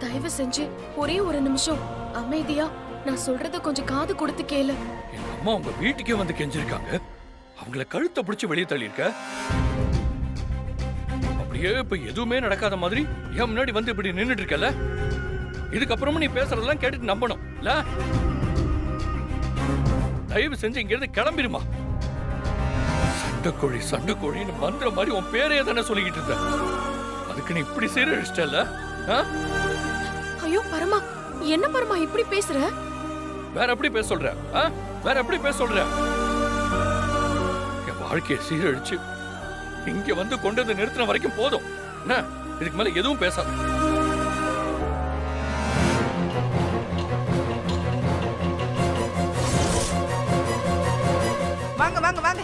தயவு செஞ்சு ஒரே ஒரு நிமிஷம் அமைதியா நான் சொல்றத கொஞ்சம் காது கொடுத்து கேளு. எங்க அம்மா உங்க வீட்டுக்கே வந்து கெஞ்சிருக்காங்க. அவங்கள கழுத்தை பிடிச்சு வெளியே தள்ளியிருக்க. அப்படியே இப்ப எதுவுமே நடக்காத மாதிரி என் முன்னாடி வந்து இப்படி நின்னுட்டு இருக்கல. இதுக்கப்புறமும் நீ பேசுறதெல்லாம் கேட்டுட்டு நம்பணும் இல்ல? தயவு செஞ்சு இங்க இருந்து கிளம்பிருமா. சண்டைக்கோழி சண்டைக்கோழின்னு மந்திர மாதிரி உன் பேரையே தானே சொல்லிக்கிட்டு இருந்த. அதுக்கு நீ இப்படி சீரழிச்சிட்டல. ஐயோ பரமா, என்ன பரமா இப்படி பேசுற? வேற எப்படி பேச சொல்ற? வேற எப்படி பேச சொல்ற? என் வாழ்க்கையை சீரழிச்சு இங்க வந்து கொண்டு வந்து நிறுத்தின வரைக்கும் போதும். என்ன இதுக்கு மேல எதுவும் பேசாத. வாங்க வாங்க வாங்க.